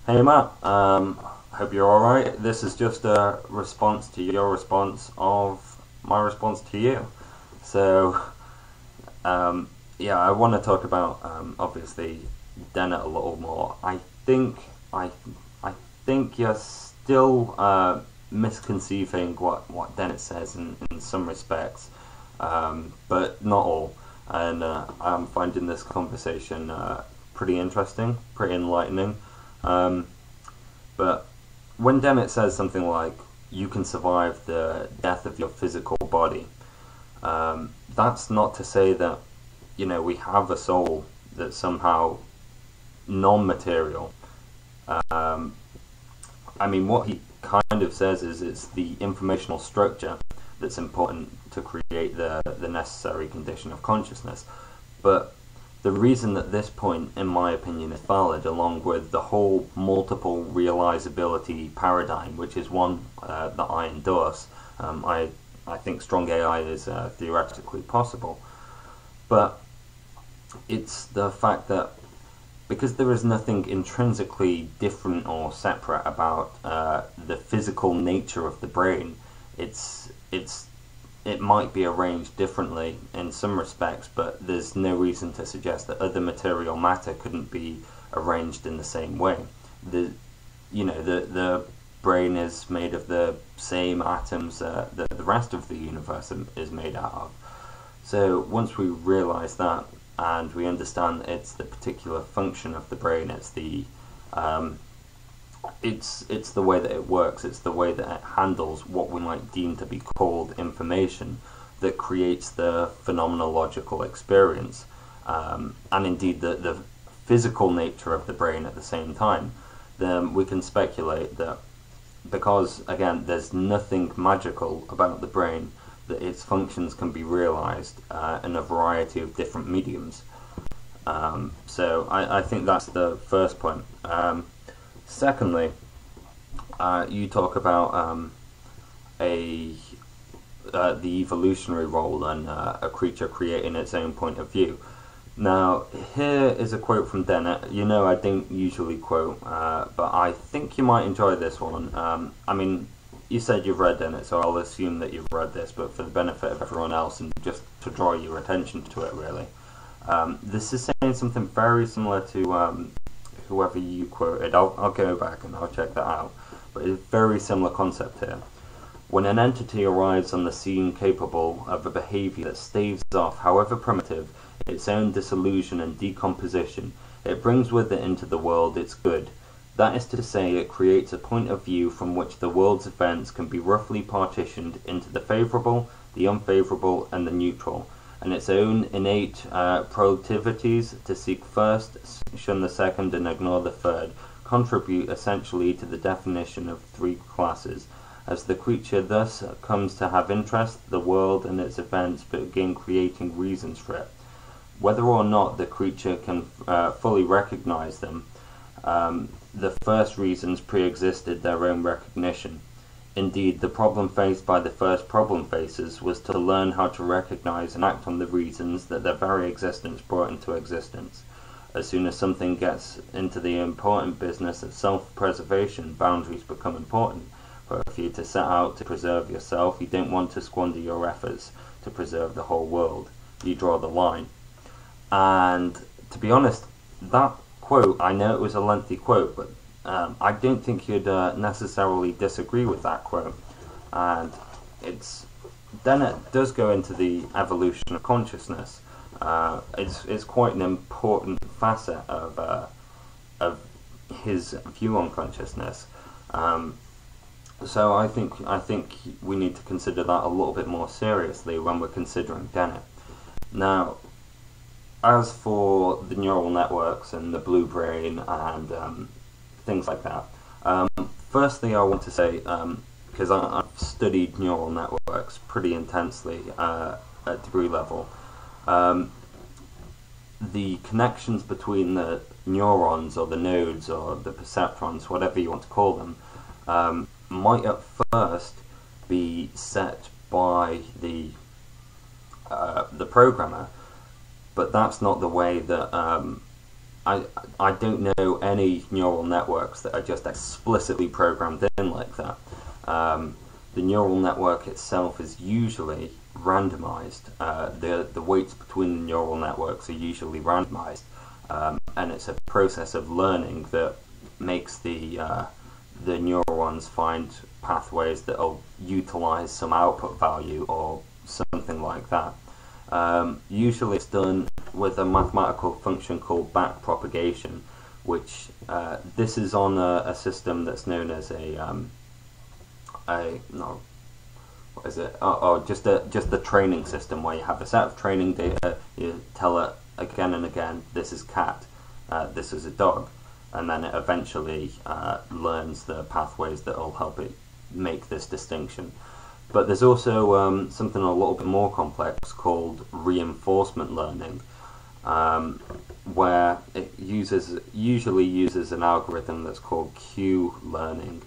Hey Matt, hope you're alright. This is just a response to your response of my response to you. So, yeah, I want to talk about obviously Dennett a little more. think I I think you're still misconceiving what Dennett says in some respects, but not all. And I'm finding this conversation pretty interesting, pretty enlightening. Um, but when Dennett says something like, "You can survive the death of your physical body," that's not to say that we have a soul that's somehow non-material. Um, I mean, what he kind of says is it's the informational structure that's important to create the necessary condition of consciousness. But the reason that this point, in my opinion, is valid, along with the whole multiple realizability paradigm, which is one that I endorse, I think strong AI is theoretically possible. But it's the fact that because there is nothing intrinsically different or separate about the physical nature of the brain, it might be arranged differently in some respects, but there's no reason to suggest that other material matter couldn't be arranged in the same way. The brain is made of the same atoms that the rest of the universe is made out of. So once we realize that, and we understand it's the particular function of the brain, um, it's the way that it works, it's the way that it handles what we might deem to be called information that creates the phenomenological experience, and indeed the physical nature of the brain at the same time. Then we can speculate that because, again, there's nothing magical about the brain, that its functions can be realized in a variety of different mediums. So I think that's the first point. Secondly, you talk about a the evolutionary role and a creature creating its own point of view. Now, here is a quote from Dennett. I don't usually quote, but I think you might enjoy this one. I mean, you said you've read Dennett, so I'll assume that you've read this, but for the benefit of everyone else and just to draw your attention to it, really. This is saying something very similar to whoever you quoted. I'll go back and I'll check that out. But it's a very similar concept here. When an entity arrives on the scene capable of a behavior that staves off, however primitive, its own dissolution and decomposition, it brings with it into the world its good. That is to say, it creates a point of view from which the world's events can be roughly partitioned into the favourable, the unfavourable, and the neutral, and its own innate proclivities to seek first, shun the second, and ignore the third, contribute essentially to the definition of three classes. As the creature thus comes to have interest, the world and its events begin creating reasons for it. Whether or not the creature can fully recognize them, the first reasons pre-existed their own recognition. Indeed, the problem faced by the first problem facers was to learn how to recognize and act on the reasons that their very existence brought into existence. As soon as something gets into the important business of self-preservation, boundaries become important. For if you to set out to preserve yourself, you don't want to squander your efforts to preserve the whole world. You draw the line. And to be honest, that quote, I know it was a lengthy quote, but I don't think you'd necessarily disagree with that quote. And Dennett does go into the evolution of consciousness. It's quite an important facet of his view on consciousness. So I think we need to consider that a little bit more seriously when we're considering Dennett. Now, as for the neural networks and the blue brain and things like that, firstly I want to say, because I've studied neural networks pretty intensely at degree level, the connections between the neurons or the nodes or the perceptrons, whatever you want to call them, might at first be set by the programmer, but that's not the way that I don't know any neural networks that are just explicitly programmed in like that. The neural network itself is usually randomized. The weights between the neural networks are usually randomized, and it's a process of learning that makes the neurons find pathways that will utilize some output value or something like that. Usually it's done with a mathematical function called backpropagation, which this is on a system that's known as just the training system, where you have a set of training data, you tell it again and again, this is cat, this is a dog, and then it eventually learns the pathways that will help it make this distinction. But there's also something a little bit more complex called reinforcement learning, where it usually uses an algorithm that's called Q learning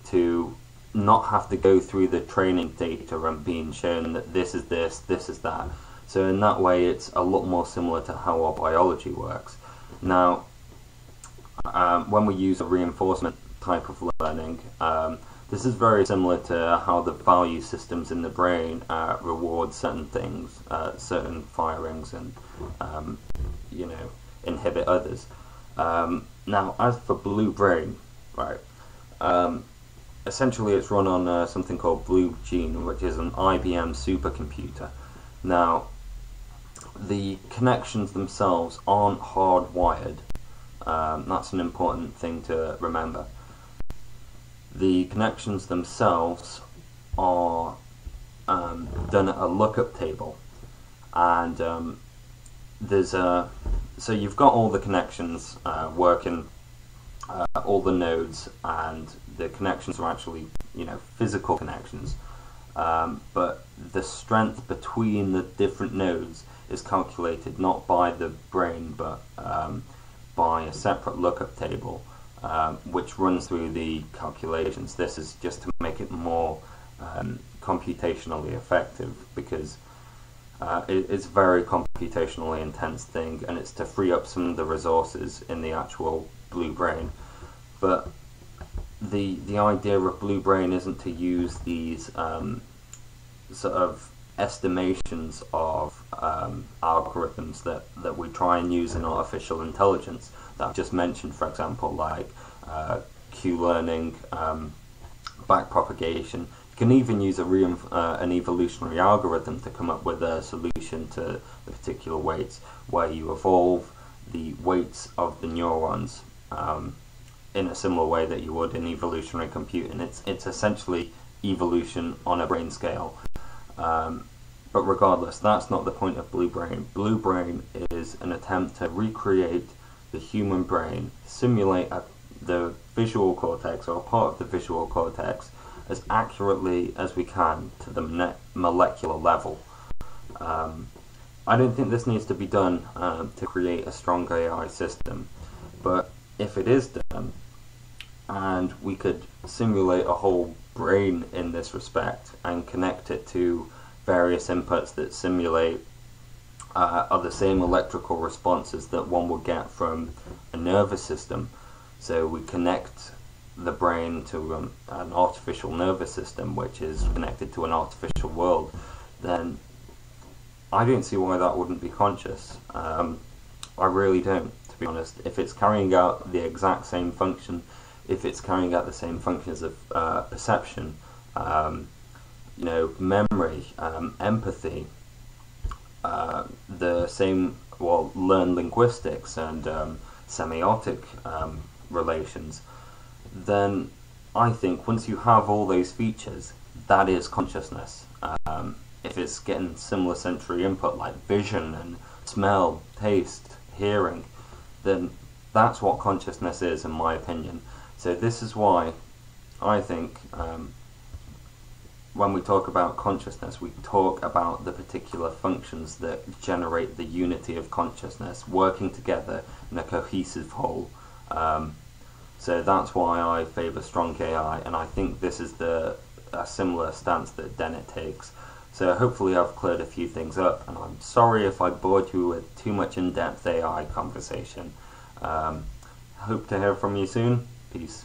to not have to go through the training data and being shown that this is this, this is that. So in that way it's a lot more similar to how our biology works. Now, when we use a reinforcement type of learning, this is very similar to how the value systems in the brain reward certain things, certain firings, and inhibit others. Now, as for Blue Brain, right? Essentially, it's run on something called Blue Gene, which is an IBM supercomputer. Now, the connections themselves aren't hardwired. That's an important thing to remember. The connections themselves are done at a lookup table, and so you've got all the connections working, all the nodes, and the connections are actually physical connections, but the strength between the different nodes is calculated not by the brain but by a separate lookup table, which runs through the calculations. This is just to make it more computationally effective, because it's a very computationally intense thing, and it's to free up some of the resources in the actual Blue Brain. But the idea of Blue Brain isn't to use these sort of estimations of algorithms that we try and use in artificial intelligence that I've just mentioned, for example, like Q-learning, backpropagation. You can even use an evolutionary algorithm to come up with a solution to the particular weights, where you evolve the weights of the neurons in a similar way that you would in evolutionary computing. It's essentially evolution on a brain scale. But regardless, that's not the point of Blue Brain. Blue Brain is an attempt to recreate the human brain, simulate the visual cortex, or a part of the visual cortex, as accurately as we can to the molecular level. I don't think this needs to be done to create a strong AI system, but if it is done, and we could simulate a whole brain in this respect and connect it to various inputs that simulate are the same electrical responses that one would get from a nervous system. So we connect the brain to an artificial nervous system which is connected to an artificial world, then I don't see why that wouldn't be conscious. I really don't, to be honest. If it's carrying out the exact same function, if it's carrying out the same functions of perception, memory, empathy, the same, learn linguistics and semiotic relations, then I think once you have all those features, that is consciousness. If it's getting similar sensory input like vision and smell, taste, hearing, then that's what consciousness is, in my opinion. So this is why I think when we talk about consciousness, we talk about the particular functions that generate the unity of consciousness working together in a cohesive whole. So that's why I favour strong AI, and I think this is a similar stance that Dennett takes. So hopefully I've cleared a few things up, and I'm sorry if I bored you with too much in-depth AI conversation. Hope to hear from you soon. Peace.